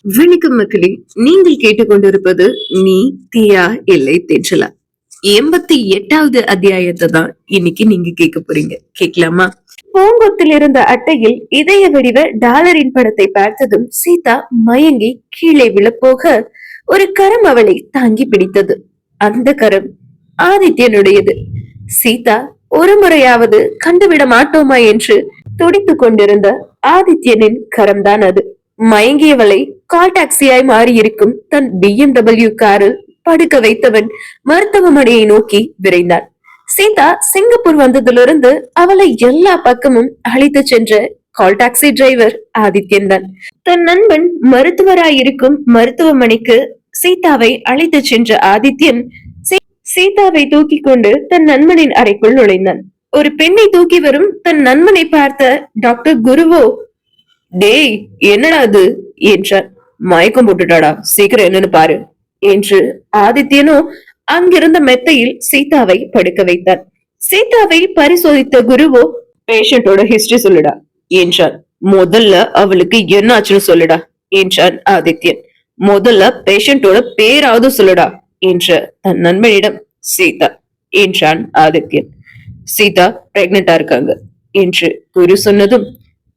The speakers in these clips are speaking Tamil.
வணக்கம் மக்களே, நீங்கள் கேட்டுக்கொண்டிருப்பது நீ தீயா இல்லை தென்றலா. 88வது அத்தியாயத்தை தான் இன்னைக்கு நீங்க கேட்க போறீங்க. கேட்கலாமா? பூங்கொத்தில் இருந்த அட்டையில் இதய வடிவ டாலரின் படத்தை பார்த்ததும் சீதா மயங்கி கீழே விழப்போக ஒரு கரம் அவளை தாங்கி பிடித்தது. அந்த கரம் ஆதித்யனுடையது. சீதா ஒரு முறையாவது கண்டுவிட மாட்டோமா என்று துடித்துக் கொண்டிருந்த ஆதித்யனின் கரம்தான் அது. மயங்கியவளை கால் டாக்ஸியாய் மாறியிருக்கும் தன் BMW காரில் படுக்க வைத்தவன் மருத்துவமனையை நோக்கி விரைந்தான். சீதா சிங்கப்பூர் வந்ததிலிருந்து அவளை எல்லா பக்கமும் அழைத்து சென்ற கால் டாக்ஸி டிரைவர் ஆதித்யன் தான். தன் நண்பன் மருத்துவராயிருக்கும் மருத்துவமனைக்கு சீதாவை அழைத்து சென்ற ஆதித்யன் சீதாவை தூக்கி கொண்டு தன் நண்பனின் அறைக்குள் நுழைந்தான். ஒரு பெண்ணை தூக்கி வரும் தன் நண்பனை பார்த்த டாக்டர் குருவோ, டேய் என்னடா அது என்றார். மயக்கம் போட்டுட்டாடா, சீக்கிரம் என்னன்னு பாரு என்று ஆதித்யனோ அங்கிருந்த மெத்தையில் சீதாவை படுக்க வைத்தார். சீதாவை பரிசோதித்த குருவோ, பேஷண்டோட ஹிஸ்டரி சொல்லுடா என்றார். முதல்ல அவளுக்கு என்ன ஆச்சுன்னு சொல்லுடா என்றான் ஆதித்யன். முதல்ல பேஷண்டோட பேராவது சொல்லுடா என்ற தன் நண்பனிடம். சீதா என்றான் ஆதித்யன். சீதா பிரெக்னெண்டா இருக்காங்க என்று குரு சொன்னதும்,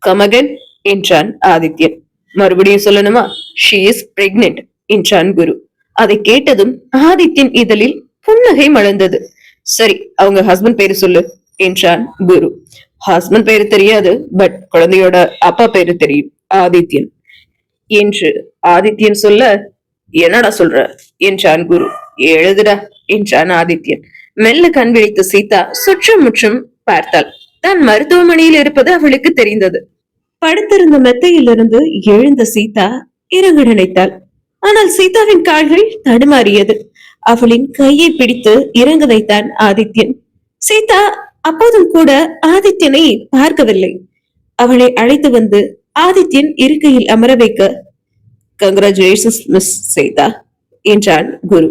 கமகன் என்றான் ஆதித்யன். மறுபடியும் சொல்லணுமா? ஷீ இஸ் பிரெக்னென்ட் என்றான் குரு. அதை கேட்டதும் ஆதித்யன் இதழில் புன்னகை மலர்ந்தது. சரி, அவங்க ஹஸ்பண்ட் பேரு சொல்லு என்றான் குரு. ஹஸ்பண்ட் பேரு தெரியாது, பட் குழந்தையோட அப்பா பேரு தெரியும், ஆதித்யன் என்று ஆதித்யன் சொல்ல, என்னடா சொல்ற என்றான் குரு. எழுதுடா என்றான் ஆதித்யன். மெல்ல கண் விழித்த சீதா சுற்றும் முற்றும் பார்த்தாள். தான் மருத்துவமனையில் இருப்பது அவளுக்கு தெரிந்தது. படுத்திருந்த மெத்தையிலிருந்து எழுந்த சீதா இறங்க நினைத்தாள். ஆனால் சீதாவின் கால்கள் தடுமாறியது. அவளின் கையை பிடித்து இறங்க வைத்தான் ஆதித்யன். சீதா அப்போதும் கூட ஆதித்யனை பார்க்கவில்லை. அவளை அழைத்து வந்து ஆதித்யன் இருக்கையில் அமர வைக்க, கங்க்ராச்சுலேஷன்ஸ் மிஸ் சீதா என்றான் குரு.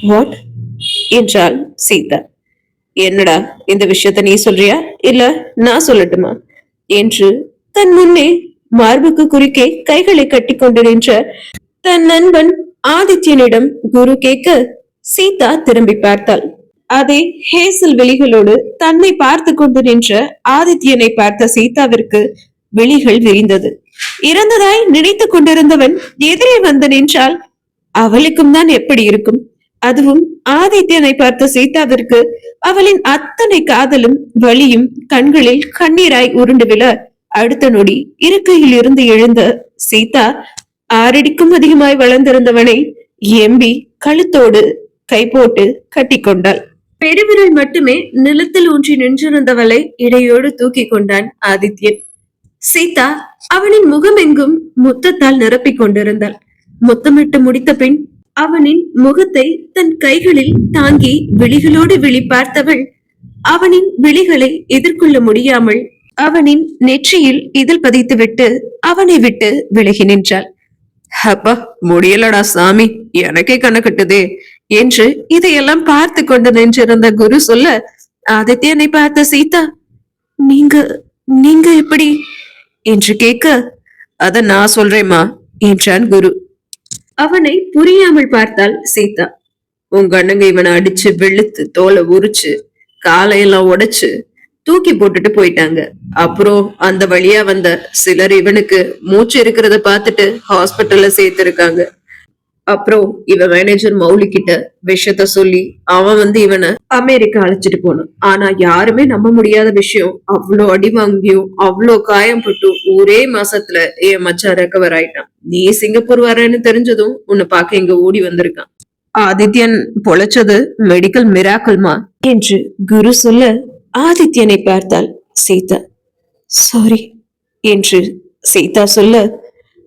வாட் என்றாள் சீதா. என்னடா இந்த விஷயத்த நீ சொல்றியா இல்ல நான் சொல்லட்டுமா என்று தன் முன்னே மார்புக்கு குறுக்கே கைகளை கட்டி கொண்டு நின்ற தன் நண்பன் ஆதித்யனிடம் குரு கேட்க, சீதா திரும்பி பார்த்தாள். அதே ஹேசல் விழிகளோடு தன்னை பார்த்து கொண்டு நின்ற ஆதித்யனை பார்த்த சீதாவிற்கு விழிகள் விரிந்தது. இறந்ததாய் நினைத்துக் கொண்டிருந்தவன் எதிரே வந்து நின்றால் அவளுக்கும் தான் எப்படி இருக்கும்? அதுவும் ஆதித்யனை பார்த்த சீதாவிற்கு அவளின் அத்தனை காதலும் வலியும் கண்களில் கண்ணீராய் உருண்டு விழ, அடுத்த நொடி இருக்கையில் இருந்து எழுந்த சீதா ஆறடிக்கும் அதிகமாய் வளர்ந்திருந்தவனை எம்பி கழுத்தோடு கை போட்டு கட்டி கொண்டாள். பெருவிரல் மட்டுமே நிலத்தில் ஊன்றி நின்றிருந்தவளை இடையோடு தூக்கி கொண்டான் ஆதித்யன். சீதா அவனின் முகமெங்கும் முத்தத்தால் நிரப்பிக் கொண்டிருந்தாள். முத்தமிட்டு முடித்த பின் அவனின் முகத்தை தன் கைகளில் தாங்கி விழிகளோடு விழி பார்த்தவள் அவனின் விழிகளை எதிர்கொள்ள முடியாமல் அவனின் நெற்றியில் இதழ் பதித்துவிட்டு அவனை விட்டு விலகி நின்றாள். அப்பா முடியலடா சாமி, எனக்கே கண்ண கட்டுதே என்று இதையெல்லாம் பார்த்து கொண்டு நின்றிருந்த குரு சொல்ல, ஆதித்யனை பார்த்த சீதா, நீங்க நீங்க எப்படி என்று கேட்க, அத நான் சொல்றேம்மா என்றான் குரு. அவனை புரியாமல் பார்த்தாள் சீதா. உங்க அண்ணங்க இவனை அடிச்சு வெளுத்து தோலை உரிச்சு காலையெல்லாம் உடைச்சு தூக்கி போட்டுட்டு போயிட்டாங்க. அப்புறம் அந்த வழியா வந்த சிலர் இவனுக்கு மூச்சு இருக்கிறத பார்த்துட்டு ஹாஸ்பிட்டல்ல சேர்த்திருக்காங்க. அப்புறம் இவன் மேனேஜர் மௌலி கிட்ட விஷயத்த சொல்லி அவன் வந்து இவனை அமெரிக்கா அழைச்சிட்டு போனான். ஆனா யாருமே நம்ப முடியாத விஷயம், அவ்வளோ அடி வாங்கியும் அவ்வளோ காயம் பட்டும் ஒரே மாசத்துல என் மச்சான் ரெக்கவர் ஆயிட்டான். நீ சிங்கப்பூர் வரேன்னு தெரிஞ்சதும் உன்னை பார்க்க இங்க ஓடி வந்திருக்கான். ஆதித்யன் பொழைச்சது மெடிக்கல் மிராக்கல்மா என்று குரு சொல்ல, ஆதித்யனை பார்த்தாள் சீதா. சாரி என்று சீதா சொல்ல,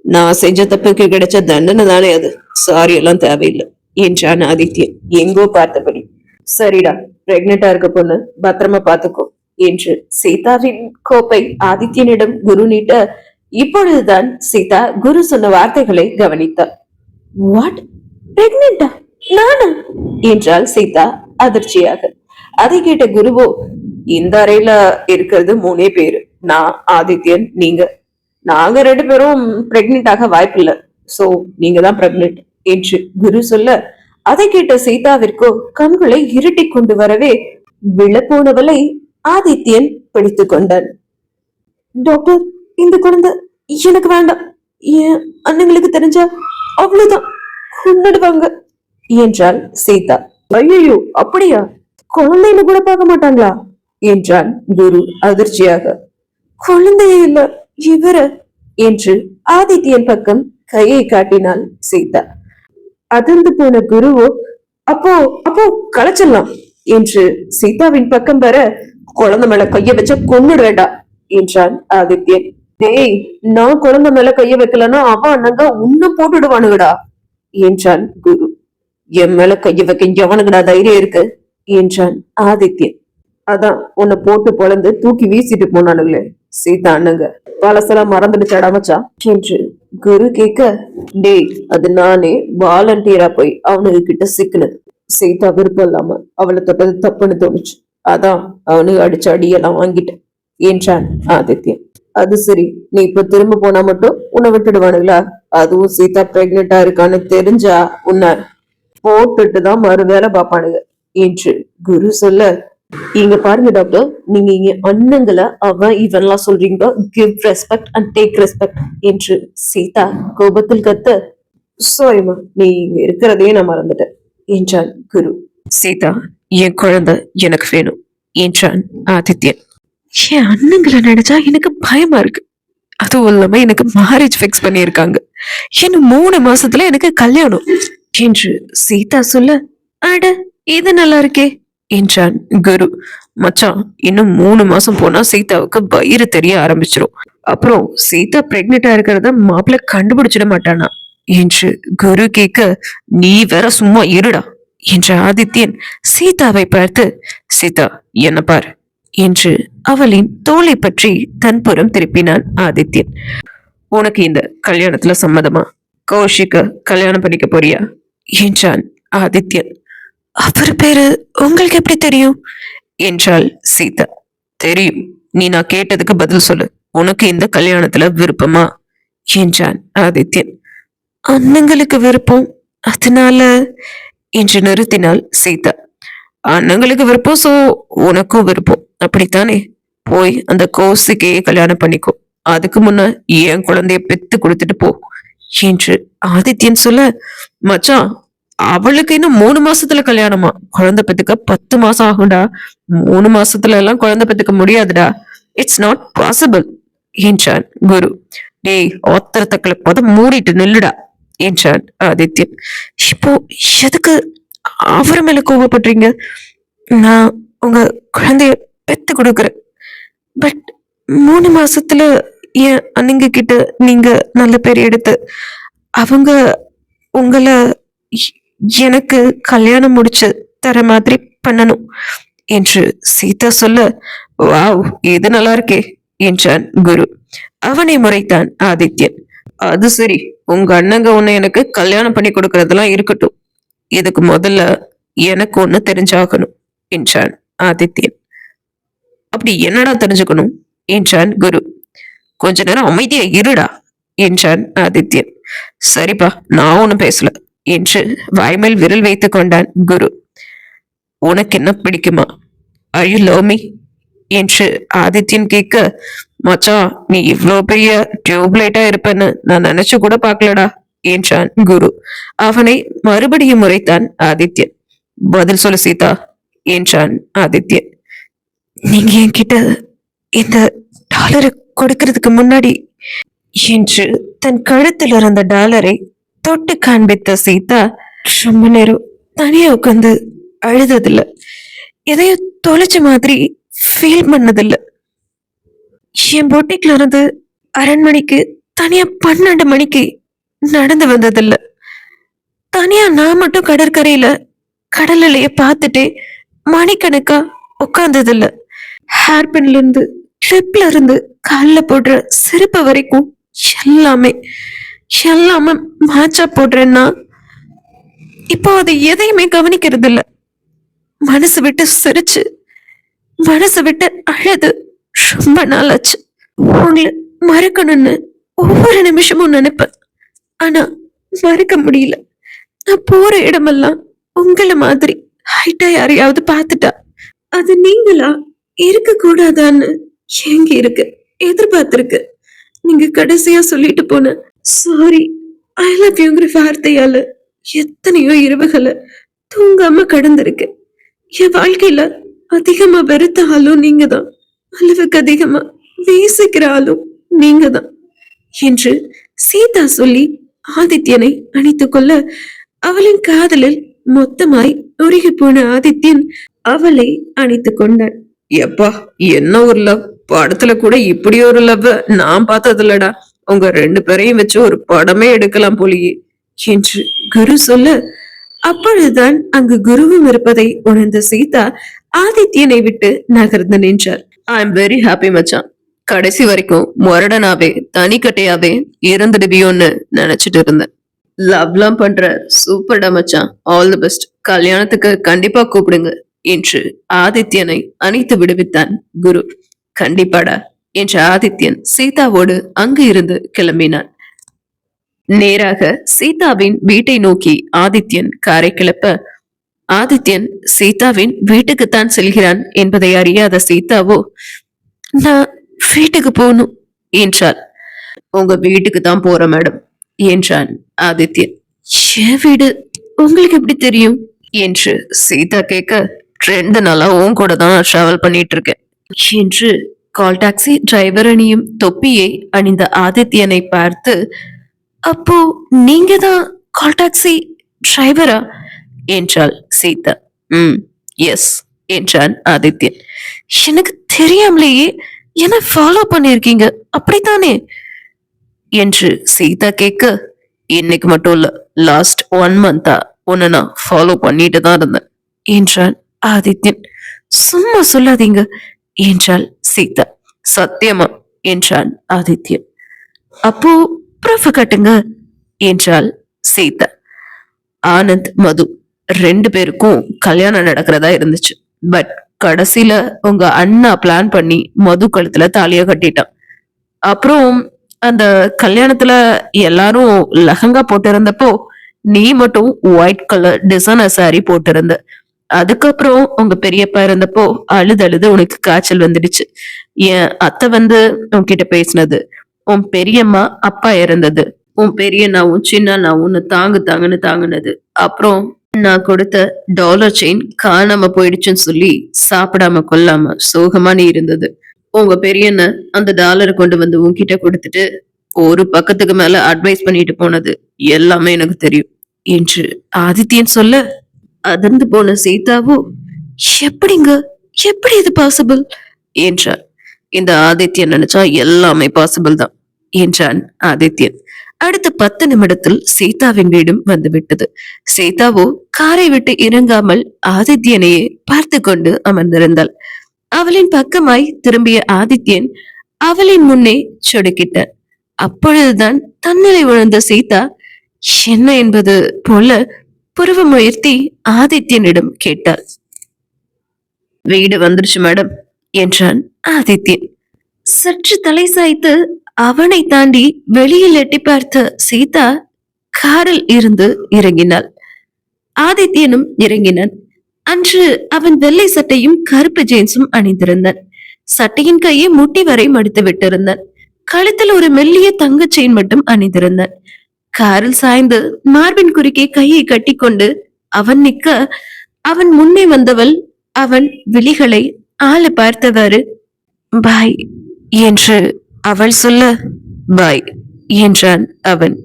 நான் செஞ்ச தப்புக்கு கிடைச்ச தண்டனை தானே அது, சாரி எல்லாம் தேவையில்லை என்றான் ஆதித்யன் எங்கோ பார்த்தபடி. சரிடா, பிரெக்னெண்டா இருக்க பொண்ணு பத்திரமா பாத்துக்கோ என்று சீதாவின் கோப்பை ஆதித்யனிடம் குரு நீட்ட, இப்பொழுதுதான் சீதா குரு சொன்ன வார்த்தைகளை கவனித்தார். வாட், பிரெக்னெண்டா நானா என்றாள் சீதா அதிர்ச்சியாக. அதை கேட்ட குருவோ, இந்த அறையில இருக்கிறது 3 பேரு, நான், ஆதித்யன், நீங்க. நாங்க 2 பேரும் பிரெக்னென்ட் ஆக வாய்ப்பில்லை. சோ நீங்க தான் பிரெக்னென்ட் என்று குரு சொல்ல, அதை கேட்ட சீதாவிற்கோ கண்களை இருட்டி கொண்டு வரவே விழப்போனவளை ஆதித்யன் பிடித்துக் கொண்டான். டாக்டர், இந்த குழந்தை எனக்கு வேண்டாம், என் அண்ணங்களுக்கு தெரிஞ்சா அவ்வளவுதான் கொன்னுடுவாங்க என்றாள் சீதா. ஐயோ, அப்படியா? குழந்தைன்னு கூட பார்க்க மாட்டாங்களா என்றான் குரு அதிர்ச்சியாக. குழந்தையே இல்ல இவர என்று ஆதித்யன் பக்கம் கையை காட்டினாள் சீதா. அதிர்ந்து போன குருவோ, அப்போ அப்போ கலைச்சிடலாம் என்று சீதாவின் பக்கம் வர, குழந்தை மேல கைய வச்ச கொன்னுடுவேண்டா என்றான் ஆதித்யன். டேய், நான் குழந்தை மேல கைய வைக்கலன்னா அவன் அண்ணங்க உன்ன போட்டுடுவானுங்கடா என்றான் குரு. என் மேல கைய வைக்க எவனுக்குடா தைரியம் இருக்கு என்றான் ஆதித்யன். அதான் உன்னை போட்டு பொழந்து தூக்கி வீசிட்டு போனானுங்களே சீதா அண்ணங்க, பழசெல்லாம் மறந்துடுச்சாடா மச்சான் என்று குரு கேட்க, டேய், அது நானே வாலண்டியரா போய் அவனுக்கு கிட்ட சிக்கினது. சீதா விருப்பம் இல்லாம அவளை தொட்டது தப்புன்னு தோணுச்சு, அதான் அவனுக்கு அடிச்ச அடியெல்லாம் வாங்கிட்டேன் என்றான் ஆதித்யன். அது சரி, நீ இப்ப திரும்ப போனா மட்டும் உன்னை விட்டுடுவானுங்களா? அதுவும் சீதா பிரெக்னெண்டா இருக்கான்னு தெரிஞ்சா உன்னை போட்டுட்டுதான் மறு வேலை பாப்பானுங்க என்று குரு சொல்ல, இங்க பாருங்க டாக்டர், நீங்க இங்க அண்ணங்களை அவன் இவன்லாம் சொல்றீங்க, give respect and take respect என்று சீதா கோபத்தில் கத்த, சாரிமா, நீ இங்க இருக்கிறதையே நான் மறந்துட்டேன் என்றான் குரு. சீதா, என் குழந்தை எனக்கு வேணும் என்றான் ஆதித்யன். என் அண்ணங்களை நினைச்சா எனக்கு பயமா இருக்கு, அதுவும் இல்லாம எனக்கு மேரேஜ் ஃபிக்ஸ் பண்ணியிருக்காங்க, இன்னும் 3 மாசத்துல எனக்கு கல்யாணம் என்று சீதா சொல்ல, அட இது நல்லா இருக்கே என்றான் குரு. மச்சான், இன்னும் 3 மாசம் போனா சீதாவுக்கு வயிறு தெரிய ஆரம்பிச்சிரும், அப்புறம் சீதா பிரெக்னெண்டா இருக்கிறத மாப்பிள்ள கண்டுபிடிச்சிட மாட்டானா என்று குரு கேட்க, நீ வேற சும்மா இருடா என்ற ஆதித்யன் சீதாவை பார்த்து, சீதா என்ன பார் என்று அவளின் தோளை பற்றி தன் புறம் திருப்பினான் ஆதித்யன். உனக்கு இந்த கல்யாணத்துல சம்மதமா? கௌஷிக்க கல்யாணம் பண்ணிக்க போறியா என்றான் ஆதித்யன். அவர் பேரு உங்களுக்கு எப்படி தெரியும் என்றாள் சீதா. தெரியும், நீ நான் கேட்டதுக்கு பதில் சொல்லு, உனக்கு இந்த கல்யாணத்துல விருப்பமா என்றான் ஆதித்யன். அண்ணங்களுக்கு விருப்பம், அதனால என்று நிறுத்தினாள் சீதா. அண்ணங்களுக்கு விருப்பம், சோ உனக்கும் விருப்பம் அப்படித்தானே? போய் அந்த கௌசிக்கையே கல்யாணம் பண்ணிக்கோ, அதுக்கு முன்ன என் குழந்தைய பெத்து கொடுத்துட்டு போ என்று ஆதித்யன் சொல்ல, மச்சான், அவளுக்கு இன்னும் 3 மாசத்துல கல்யாணமா? குழந்தை பெத்துக்க 10 மாசம் ஆகும்டா, 3 மாசத்துல எல்லாம் குழந்தை பெத்துக்க முடியாதுடா, இட்ஸ் நாட் பாசிபிள் என்றான் குரு. டேய், ஒத்தரத்தக்களை பத மூடிட்டு நில்லுடா என்றான் ஆதித்யன். இப்போ எதுக்கு அவர் மேல கோபப்படுறீங்க? நான் உங்க குழந்தைய பெத்து கொடுக்குறேன், பட் 3 மாசத்துல என் அண்ணங்க கிட்ட நீங்க நல்ல பேர் எடுத்து அவங்க உங்களை எனக்கு கல்யாணம் முடிச்சு தர மாதிரி பண்ணணும் என்று சீதா சொல்ல, வாவ், இது நல்லா இருக்கே என்றான் குரு. அவனை முறைத்தான் ஆதித்யன். அது சரி, உங்க அண்ணங்க உன்னை எனக்கு கல்யாணம் பண்ணி கொடுக்கறதெல்லாம் இருக்கட்டும், இதுக்கு முதல்ல எனக்கு ஒண்ணு தெரிஞ்சாகணும் என்றான் ஆதித்யன். அப்படி என்னடா தெரிஞ்சுக்கணும் என்றான் குரு. கொஞ்ச நேரம் அமைதியா இருடா என்றான் ஆதித்யன். சரிப்பா, நான் ஒண்ணும் பேசல என்று வாய்மேல் விரல் வைத்துக் கொண்டான் குரு. உனக்கு என்ன பிடிக்குமா? Are you love me என்று ஆதித்யன் கேட்க, மச்சான், நீ இவ்வளவு பெரிய டியூப்லைட்டா இருப்பேன்னு நான் நினைச்சு கூட பாக்கலடா என்றான் குரு. அவனை மறுபடியும் முறைத்தான் ஆதித்யன். பதில் சொல்லு சீதா என்றான் ஆதித்யன். நீங்க என்கிட்ட இந்த டாலரை கொடுக்கறதுக்கு முன்னாடி என்று தன் கழுத்தில் இருந்த டாலரை தொட்டு காண்பித்த சீதா ரொம்ப நேரம் தனியா உட்காந்து அழுததில்ல, எதையோ தொலைச்ச மாதிரி ஃபீல் பண்ணதில்ல. என் பொட்டிக்ல இருந்து அரண்மனைக்கு தனியா 12 மணிக்கு நடந்து வந்ததில்ல. தனியா நான் மட்டும் கடற்கரையில கடல் அலைய பார்த்துட்டே மணிக்கணக்கா உட்கார்ந்ததில்ல. ஹேர்பின்ல இருந்து கிளிப்ல இருந்து காலில் போடுற செருப்பு வரைக்கும் எல்லாமே எல்லாமே மேட்சா போடுறேன்னா இப்போ அது எதையுமே கவனிக்கிறது இல்ல. மனசு விட்டு சிரிச்சு மனசு விட்டு அழுது ரொம்ப நாளாச்சு. உங்களை மறக்கணும்னு ஒவ்வொரு நிமிஷமும் நினைப்பேன், ஆனா மறக்க முடியல. நான் போற இடமெல்லாம் உங்கள மாதிரி ஹைட்டா யாரையாவது பார்த்துட்டா அது நீங்களா இருக்க கூடாதான்னு ஏங்கி இருக்கு, எதிர்பார்த்திருக்கு. நீங்க கடைசியா சொல்லிட்டு போன சாரி, ஐ லவ் யூங்கிற வார்த்தையால எத்தனையோ இரவுகளை தூங்காம கடந்திருக்கு. என் வாழ்க்கையில அதிகமா வெறுத்த ஆளும் நீங்க தான், அளவுக்கு அதிகமா நேசிக்கிற ஆளும் நீங்க தான் என்று சீதா சொல்லி ஆதித்யனை அணைத்துக் கொள்ள, அவளின் காதலில் மொத்தமாய் உருகி போன ஆதித்யன் அவளை அணைத்துக் கொண்டான். எப்பா, என்ன ஒரு லவ்! படத்துல கூட இப்படி ஒரு லவ் நான் பார்த்தது இல்லடா. உங்க 2 பேரையும் வச்சு ஒரு படமே எடுக்கலாம் போலியே என்று குரு சொல்ல, அப்பொழுதுதான் அங்கு குருவும் இருப்பதை உணர்ந்த சீதா ஆதித்யனை விட்டு நகர்ந்து நின்றார். ஐ எம் வெரி ஹாப்பி மச்சான். கடைசி வரைக்கும் முரடனாவே தனிக்கட்டையாவே இருந்துடுவியோன்னு நினைச்சிட்டு இருந்தேன். லவ்லாம் பண்ற, சூப்பர்டா மச்சான், ஆல் தி பெஸ்ட். கல்யாணத்துக்கு கண்டிப்பா கூப்பிடுங்க என்று ஆதித்யனை அணைத்து விடுவித்தான் குரு. கண்டிப்பாடா என்ற ஆதித்யன் சீதாவோடு அங்கு இருந்து கிளம்பினான். நேராக சீதாவின் வீட்டை நோக்கி ஆதித்யன் காரை கிளப்ப, ஆதித்யன் சீதாவின் வீட்டுக்குத்தான் செல்கிறான் என்பதை அறியாத சீதாவோ, நான் வீட்டுக்கு போகணும் என்றாள். உங்க வீட்டுக்கு தான் போற மேடம் என்றான் ஆதித்யன். என் வீடு உங்களுக்கு எப்படி தெரியும் என்று சீதா கேட்க, 2 நாளா உன் கூட தான் டிராவல் பண்ணிட்டு இருக்கேன் என்று கால் டாக்ஸி டிரைவர் அணியும் தொப்பியை அணிந்த ஆதித்யனை பார்த்து, அப்போ நீங்க தான் கால் டாக்ஸி டிரைவரா என்றாள் சீதா. எஸ் என்றான் ஆதித்யன். எனக்கு தெரியாமலேயே என்ன ஃபாலோ பண்ணிருக்கீங்க அப்படித்தானே என்று சீதா கேட்க, இன்னைக்கு மட்டும் இல்ல, லாஸ்ட் 1 மந்தா உன்னை நான் ஃபாலோ பண்ணிட்டு தான் இருந்தேன் என்றான் ஆதித்யன். சும்மா சொல்லாதீங்க என்றாள் சீதா. சத்தியமா என்றான் ஆதித்யன். அப்போ ப்ரூஃப் கட்டுங்க என்றாள் சீதா. ஆனந்த் மது 2 பேருக்கும் கல்யாணம் நடக்கிறதா இருந்துச்சு. பட் கடைசியில உங்க அண்ணா பிளான் பண்ணி மது கழுத்துல தாலிய கட்டிட்டான். அப்புறம் அந்த கல்யாணத்துல எல்லாரும் லெஹங்கா போட்டிருந்தப்போ நீ மட்டும் ஒயிட் கலர் டிசைனர் சாரி போட்டிருந்த. அதுக்கப்புறம் உங்க பெரியப்பா இருந்தப்போ அழுது உனக்கு காய்ச்சல் வந்துடுச்சு. என் அத்தை உன்கிட்ட பேசினது, உன் பெரியம்மா அப்பா இறந்தது, உன் பெரியண்ணாவும் சின்னண்ணாவும் தாங்குன்னு தாங்குனது, அப்புறம் நான் கொடுத்த டாலர் செயின் காணாம போயிடுச்சுன்னு சொல்லி சாப்பிடாம கொல்லாம சோகமா நீ இருந்தது. உங்க பெரியண்ண அந்த டாலரை கொண்டு வந்து உன்கிட்ட கொடுத்துட்டு ஒரு பக்கத்துக்கு மேல அட்வைஸ் பண்ணிட்டு போனது எல்லாமே எனக்கு தெரியும் என்று ஆதித்யன் சொல்ல, அதிர்ந்து போன சீதாவோ, எப்படிங்க, எப்படி இது பாசிபிள் என்றார். இந்த ஆதித்யன் நினைச்சா எல்லாமே பாசிபிள் தான் என்றான் ஆதித்யன். அடுத்த 10 நிமிடத்தில் சீதாவின் வீடும் வந்துவிட்டது. சீதாவோ காரை விட்டு இறங்காமல் ஆதித்யனையே பார்த்து கொண்டு அமர்ந்திருந்தாள். அவளின் பக்கமாய் திரும்பிய ஆதித்யன் அவளின் முன்னே சொடுக்கிட்டான். அப்பொழுதுதான் தன்னிலை உணர்ந்த சீதா என்ன என்பது போல புருவம் உயர்த்தி ஆதித்யனிடம் கேட்டாள். வீடு வந்துருச்சு மேடம் என்றான் ஆதித்யன். சற்று தலை சாய்த்து அவனை தாண்டி வெளியில் எட்டி பார்த்த சீதா காரில் இருந்து இறங்கினாள். ஆதித்யனும் இறங்கினான். அன்று அவன் வெள்ளை சட்டையும் கருப்பு ஜீன்ஸும் அணிந்திருந்தான். சட்டையின் கையை முட்டி வரை மடித்து விட்டிருந்தான். கழுத்தில் ஒரு மெல்லிய தங்க செயின் மட்டும் அணிந்திருந்தான். காரில் சாய்ந்து மார்பின் குறுக்கே கையை கட்டிக்கொண்டு அவன் நிற்க, அவன் முன்னே வந்தவள் அவன் விழிகளை ஆள பார்த்தவாறு பாய் என்று அவள் சொல்ல, பாய் என்றான் அவன்.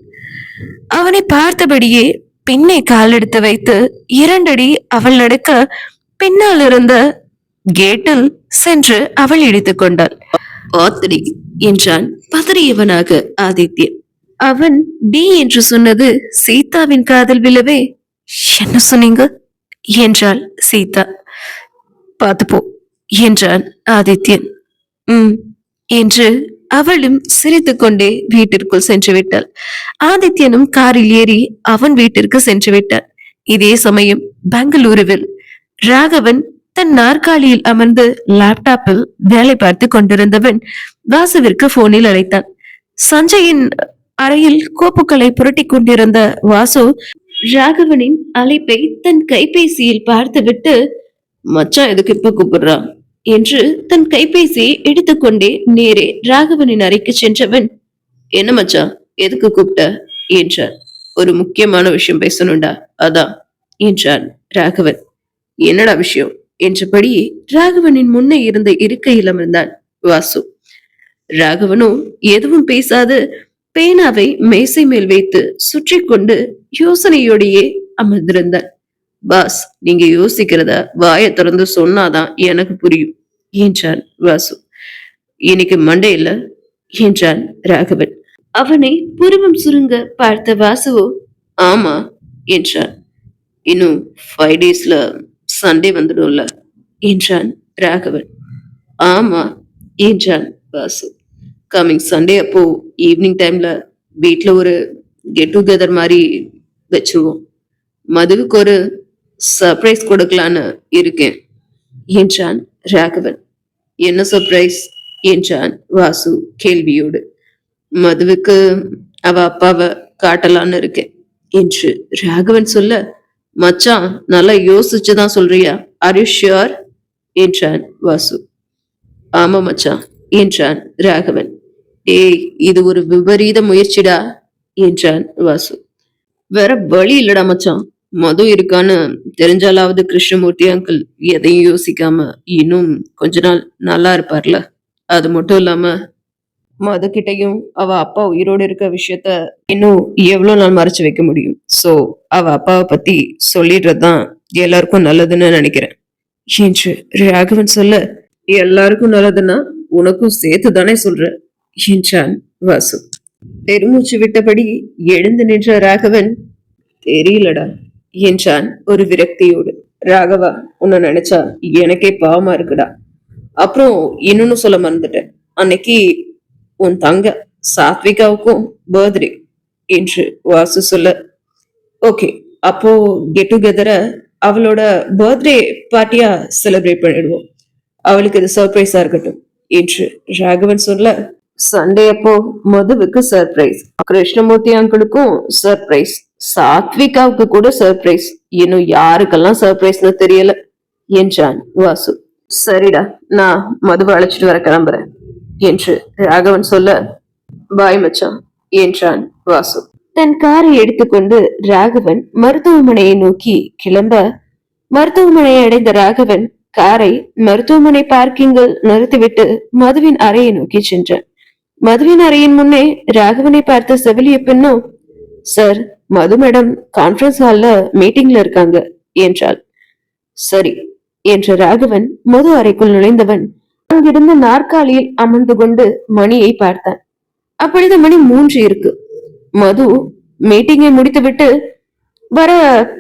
அவனை பார்த்தபடியே பின்னே காலெடுத்து வைத்து 2 அடி அவள் நடக்க, பின்னால் இருந்த கேட்டில் சென்று அவள் இடித்துக் கொண்டாள். ஆத்திரி என்றான் பதறியவனாக ஆதித்யன். அவன் டி என்று சொன்னது சீதாவின் காதல் விழவே, என்ன சொன்னீங்க என்றாள் சீதா. பார்த்துப்போ என்றான் ஆதித்யன். என்று அவளும் சிரித்துக் கொண்டே வீட்டிற்குள் சென்று விட்டாள். ஆதித்யனும் காரில் ஏறி அவன் வீட்டிற்கு சென்று விட்டான். இதே சமயம் பெங்களூருவில் ராகவன் தன் நாற்காலியில் அமர்ந்து லேப்டாப்பில் வேலை பார்த்து கொண்டிருந்தவன் வாசுவிற்கு போனில் அழைத்தான். சஞ்சயின் அறையில் கோப்புகளை புரட்டிக் கொண்டிருந்த வாசு ராகவனின் அழைப்பை தன் கைபேசியில் பார்த்துவிட்டு, மச்சான் எதுக்கு இப்ப கூப்பிடுறா என்று தன் கைபேசியை எடுத்துக்கொண்டே நேரே ராகவனின் அறைக்கு சென்றவன், என்ன மச்சான் எதுக்கு கூப்பிட்ட என்றார். ஒரு முக்கியமான விஷயம் பேசணும்டா, அதான் என்றான் ராகவன். என்னடா விஷயம் என்றபடி ராகவனின் முன்னே இருந்த இருக்கையில் அமர்ந்தான் வாசு. ராகவனோ எதுவும் பேசாது பேனாவை மேசை மேல் வைத்து சுற்றி கொண்டு யோசனையோடையே அமர்ந்திருந்தார். பாஸ், நீங்க யோசிக்கிறத வாயை திறந்து சொன்னாதான் எனக்கு புரியும் என்றான் வாசு. இன்னைக்கு மண்டே இல்ல என்றான் ராகவன். அவனை புருவம் சுருங்க பார்த்த வாசுவோ, ஆமா என்றான். இன்னும் 5 டேஸ்ல சண்டே வந்துடும்ல என்றான் ராகவன். ஆமா என்றான் வாசு. கமிங் சண்டே அப்போ ஈவினிங் டைம்ல வீட்ல ஒரு கெட் டுகெதர் மாதிரி வச்சிருவோம். மதுவுக்கு ஒரு சர்ப்ரைஸ் கொடுக்கலான்னு இருக்கேன் என்றான் ராகவன். என்ன சர்ப்ரைஸ் என்றான் வாசு கேள்வியோடு. மதுவுக்கு அவ அப்பாவை காட்டலான்னு இருக்கேன் என்று ராகவன் சொல்ல, மச்சான் நல்லா யோசிச்சுதான் சொல்றியா? ஆர் யூ ஷியோர் என்றான் வாசு. ஆமா மச்சான் என்றான் ராகவன். ஏய், இது ஒரு விபரீத முயற்சிடா என்றான் வாசு. வேற வழி இல்லடா மச்சான், மது இருக்கான்னு தெரிஞ்சாலாவது கிருஷ்ணமூர்த்தி அங்கிள் எதையும் யோசிக்காம இன்னும் கொஞ்ச நாள் நல்லா இருப்பார்ல. அது மட்டும் இல்லாம மது கிட்டையும் அவ அப்பா உயிரோடு இருக்க விஷயத்த இன்னும் எவ்வளவு நாள் மறைச்சு வைக்க முடியும். சோ அவ அப்பாவை பத்தி சொல்லிடுறதுதான் எல்லாருக்கும் நல்லதுன்னு நினைக்கிறேன் என்று ராகவன் சொல்ல, எல்லாருக்கும் நல்லதுன்னா உனக்கும் சேர்த்து தானே சொல்ற என்றான் வாசு. பெருமூச்சு விட்டபடி எழுந்து நின்ற ராகவன், தெரியலடா என்றான் ஒரு விரக்தியோடு. ராகவா, உன்னை நினைச்சா எனக்கே பாவமா இருக்குடா. அப்புறம் இன்னொன்னு சொல்ல மறந்துட்டேன். அன்னைக்கு உன் தங்க சாத்விகாவுக்கும் பர்த்டே என்று வாசு சொல்ல, ஓகே, அப்போ கெட் டுகெதர அவளோட பர்த்டே பார்ட்டியா செலிப்ரேட் பண்ணிடுவோம். அவளுக்கு இது சர்ப்ரைஸா இருக்கட்டும் என்று ராகவன் சொல்ல, சண்டே அப்போ மதுவுக்கு சர்ப்ரைஸ், கிருஷ்ணமூர்த்தி அங்கிளுக்கும் சர்ப்ரைஸ், சாத்விகாவுக்கு கூட சர்ப்ரைஸ், இன்னும் யாருக்கெல்லாம் சர்ப்ரைஸ்னு தெரியல என்றான் வாசு. சரிடா, நான் மதுவை அழைச்சிட்டு வர கிளம்புறேன் என்று ராகவன் சொல்ல, பாய் மச்சான் என்றான் வாசு. தன் காரை எடுத்துக்கொண்டு ராகவன் மருத்துவமனையை நோக்கி கிளம்ப, மருத்துவமனையை அடைந்த ராகவன் காரை மருத்துவமனை பார்க்கிங்கில் நிறுத்திவிட்டு மதுவின் அறையை நோக்கி சென்றான். மதுவின் அறையின் முன்னே ராகவனை பார்த்த செவிலிய பெண்ணோ, சார், மது மேடம் கான்பரன்ஸ் ஹால்ல மீட்டிங்ல இருக்காங்க என்றாள். சரி என்ற ராகவன் மது அறைக்குள் நுழைந்தவன் அங்கிருந்த நாற்காலியில் அமர்ந்து கொண்டு மணியை பார்த்தான். அப்பொழுது மணி 3 இருக்கு. மது மீட்டிங்கை முடித்துவிட்டு வர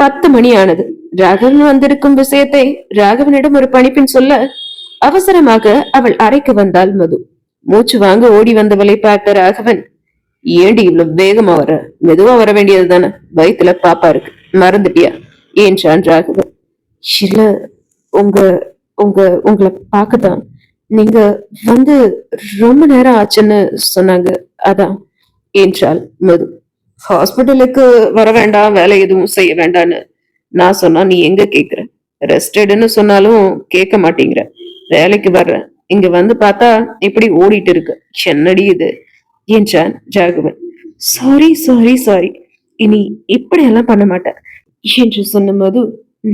10 மணி ஆனது. ராகவன் வந்திருக்கும் விஷயத்தை ராகவனிடம் ஒரு பணிப்பெண் சொல்ல அவசரமாக அவள் அறைக்கு வந்தாள் மது. மூச்சு வாங்க ஓடி வந்தவளை பார்த்த ராகவன், ஏண்டி இவ்வளவு வேகமா வர? மெதுவா வர வேண்டியது தானே, வயிற்றுல பாப்பா இருக்கு, மறந்துட்டியா என்றான் ராகவன். இல்ல, உங்க உங்க உங்களை பார்க்கதான், நீங்க வந்து ரொம்ப நேரம் ஆச்சுன்னு சொன்னாங்க, அதான் என்றாள் மது. ஹாஸ்பிட்டலுக்கு வர வேண்டாம், வேலை எதுவும் செய்ய வேண்டான்னு நான் சொன்னா நீ எங்க கேக்குற? ரெஸ்ட் எடுன்னு சொன்னாலும் கேட்க மாட்டேங்கிற. வேலைக்கு வர்ற, இங்க வந்து பார்த்தா இப்படி ஓடிட்டு இருக்கு, என்னடி இது என்றான் ராகவன். சாரி சாரி சாரி, இனி இப்படி எல்லாம் பண்ண மாட்டேன் என்று சொன்ன மது,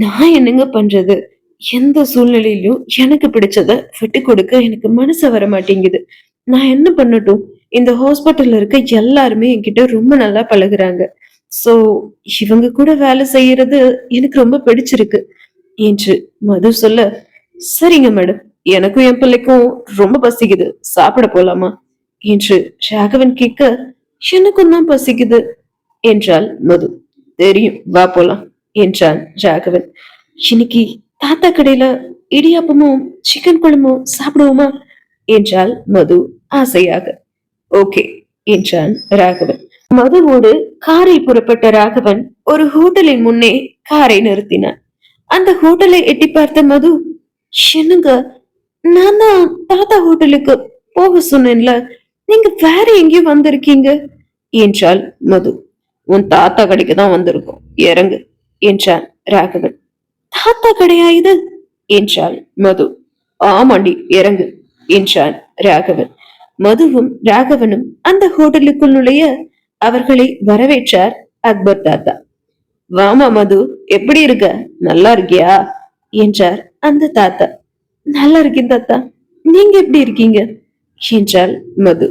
நான் என்னங்க பண்றது? எந்த சூழ்நிலையிலும் எனக்கு பிடிச்சத விட்டு கொடுக்க எனக்கு மனசு வர மாட்டேங்குது. நான் என்ன பண்ணட்டும்? இந்த ஹாஸ்பிட்டல்ல இருக்க எல்லாருமே என்கிட்ட ரொம்ப நல்லா பழகுறாங்க. சோ இவங்க கூட வேலை செய்யறது எனக்கு ரொம்ப பிடிச்சிருக்கு என்று மது சொல்ல, சரிங்க மேடம், எனக்கும் என் பிள்ளைக்கும் ரொம்ப பசிக்குது, சாப்பிட போலாமா என்று ராகவன் கேட்க, எனக்கும் தான் பசிக்குது என்றாள் மது. தெரியும், வா போலாம் என்றான் ராகவன். இன்னைக்கு தாத்தா கடையில இடியாப்பமும் சிக்கன் குழம்பும் சாப்பிடுவோமா என்றாள் மது ஆசையாக. ஓகே என்றான் ராகவன். மதுவோடு காரில் புறப்பட்ட ராகவன் ஒரு ஹோட்டலின் முன்னே காரை நிறுத்தினான். அந்த ஹோட்டலை எட்டி பார்த்த மது, என்னங்க, நான் தான் தாத்தா ஹோட்டலுக்கு போக சொன்னேன்ல, நீங்க வேற எங்கேயும் வந்திருக்கீங்க என்றாள் மது. உன் தாத்தா கடைக்கு தான் வந்திருக்கோம், இறங்கு என்றான் ராகவன். தாத்தா கடையா இது என்றாள் மது. ஆமாண்டி, இறங்கு என்றான் ராகவன். மதுவும் ராகவனும் அந்த ஹோட்டலுக்குள் நுழைய அவர்களை வரவேற்றார் அக்பர் தாத்தா. வாமா மது, எப்படி இருக்க, நல்லா இருக்கியா என்றார் அந்த தாத்தா. நல்லா இருக்கேன் தாத்தா, நீங்க எப்படி இருக்கீங்க என்றாள் மது.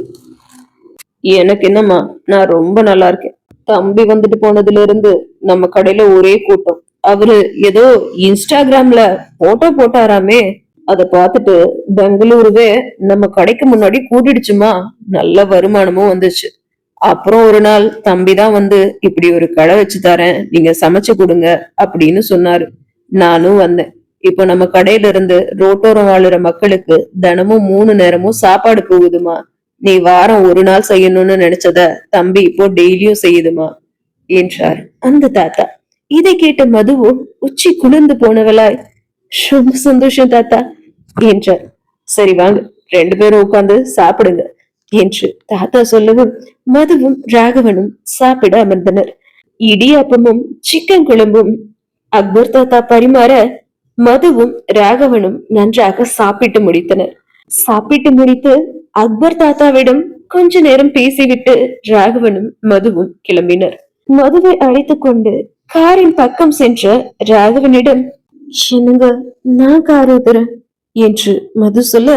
எனக்கு என்னம்மா, நான் ரொம்ப நல்லா இருக்கேன். தம்பி வந்துட்டு போனதுல இருந்து நம்ம கடையில ஒரே கூட்டம். அவரு ஏதோ இன்ஸ்டாகிராம்ல போட்டோ போட்டாராமே, அத பார்த்துட்டு பெங்களூருவே நம்ம கடைக்கு முன்னாடி கூட்டிடுச்சுமா. நல்ல வருமானமும் வந்துச்சு. அப்புறம் ஒரு நாள் தம்பி தான் வந்து இப்படி ஒரு கடை வச்சு தரேன், நீங்க சமைச்சு கொடுங்க அப்படின்னு சொன்னாரு. நானும் வந்தேன். இப்போ நம்ம கடையில இருந்து ரோட்டோரம் வாழுற மக்களுக்கு தினமும் 3 நேரமும் சாப்பாடு போகுதுமா. நீ வாரம் ஒரு நாள் செய்யணும்னு நினைச்சத தம்பி இப்போ டெய்லியும் செய்யுதுமா என்றார் அந்த தாத்தா. இதை கேட்ட மதுவும் உச்சி குளிர்ந்து போனவளாய், ரொம்ப சந்தோஷம் தாத்தா என்றார். சரி வாங்க, 2 பேரும் உட்கார்ந்து சாப்பிடுங்க என்று தாத்தா சொல்லவும் மதுவும் ராகவனும் சாப்பிட அமர்ந்தனர். இடியாப்பமும் சிக்கன் குழம்பும் அக்பர் தாத்தா பரிமாற மதுவும் ராகவனும் நன்றாக சாப்பிட்டு முடித்தனர். சாப்பிட்டு முடித்து அக்பர் தாத்தாவிடம் கொஞ்ச நேரம் பேசிவிட்டு ராகவனும் மதுவும் கிளம்பினர். மதுவை அழைத்துக் கொண்டு காரின் பக்கம் சென்ற ராகவனிடம், என்னங்க, நான் கார் ஓட்டுறேன் என்று மது சொல்ல,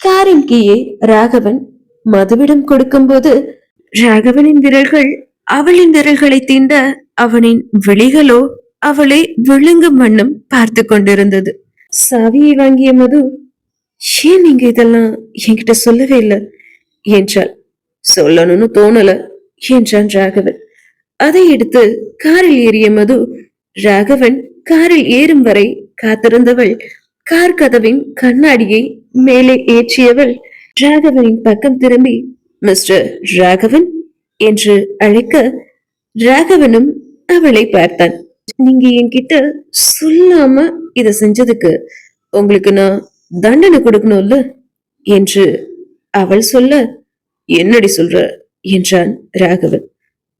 காரின் கீயை ராகவன் மதுவிடம் கொடுக்கும்போது ராகவனின் விரல்கள் அவளின் விரல்களை தீண்ட அவனின் விழிகளோ அவளை விழுங்கும் வண்ணம் பார்த்து கொண்டிருந்தது. சாவியை வாங்கிய மது, ஏன் நீங்க இதெல்லாம் என்கிட்ட சொல்லவே இல்லை என்றாள். சொல்லணும்னு தோணல என்றான் ராகவன். அதை எடுத்து காரில் ஏறிய மது, ராகவன் காரில் ஏறும் வரை காத்திருந்தவள் கார் கதவின் கண்ணாடியை மேலே ஏற்றியவள் ராகவனின் பக்கம் திரும்பி, மிஸ்டர் ராகவன் என்று அழைக்க ராகவனும் அவளை பார்த்தான். நீங்க என்கிட்ட சொல்லாம இத செஞ்சதுக்கு உங்களுக்கு நான் தண்டனை கொடுக்கணும்ல என்று அவள் சொல்ல, என்னடி சொல்ற என்றான் ராகவன்.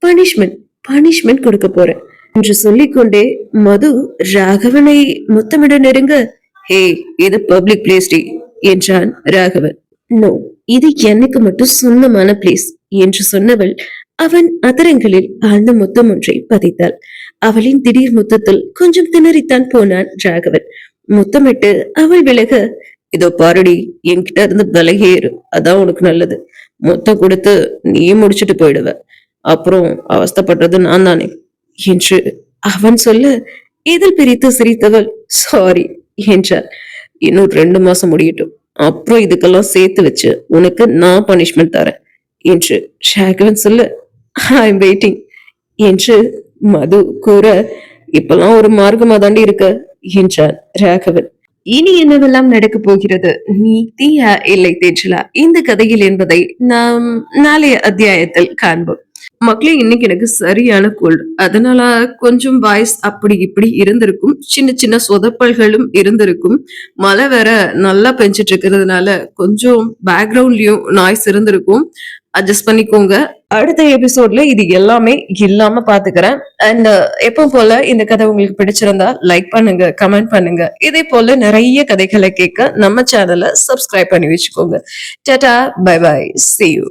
பனிஷ்மெண்ட் பனிஷ்மெண்ட் கொடுக்க போறேன் என்று சொல்லிக்கொண்டே மது ராகவனை முத்தமிட நெருங்க, ஹே, இது பப்ளிக் பிளேஸ் டி என்றான் ராகவன். நோ, இது எனக்கு மட்டும் சொந்தமான பிளேஸ் என்று சொன்னவள் அவன் அதரங்களில் ஆழ்ந்த முத்தம் ஒன்றை பதித்தாள். அவளின் திடீர் முத்தத்தில் கொஞ்சம் திணறித்தான் போனான் ராகவன். முத்தமிட்டு அவள் விலக, இதோ பாருடி, என்கிட்ட இருந்து விலகேறு, அதான் உனக்கு நல்லது. முத்தம் கொடுத்து நீ முடிச்சுட்டு போயிடுவ, அப்புறம் அவஸ்தப்படுறது நான் தானே என்று அவன் சொல்ல, இதில் பிரித்து சிரித்தவள், சாரி என்றாள். இன்னும் 2 மாசம் முடியட்டும், அப்புறம் இதுக்கெல்லாம் சேர்த்து வச்சு உனக்கு நான் பனிஷ்மெண்ட் தரேன் என்று ராகவன் சொல்ல, ஐ எம் வெயிட்டிங் என்று மது கூற, இப்பெல்லாம் ஒரு மார்க்கமா தாண்டி இருக்க என்றான் ராகவன். இனி என்னவெல்லாம் நடக்க போகிறது, நீ தீயா இல்லை தேஜலா இந்த கதையில் என்பதை நாம் நாளைய அத்தியாயத்தில் காண்போம். மக்களே, இன்னைக்கு எனக்கு சரியான கோல்டு, அதனால கொஞ்சம் வாய்ஸ் அப்படி இப்படி இருந்திருக்கும், சின்ன சின்ன சொதப்பல்களும் இருந்திருக்கும். மழை வேற நல்லா பெஞ்சிட்டு இருக்கிறதுனால கொஞ்சம் பேக்ரவுண்ட்லயும் நாய்ஸ் இருந்திருக்கும், அட்ஜஸ்ட் பண்ணிக்கோங்க. அடுத்த எபிசோட்ல இது எல்லாமே இல்லாம பாத்துக்கிறேன். அண்ட் எப்பவும் போல இந்த கதை உங்களுக்கு பிடிச்சிருந்தா லைக் பண்ணுங்க, கமெண்ட் பண்ணுங்க. இதே போல நிறைய கதைகளை கேட்க நம்ம சேனலை சப்ஸ்கிரைப் பண்ணி வச்சுக்கோங்க. Tata, bye bye, see you.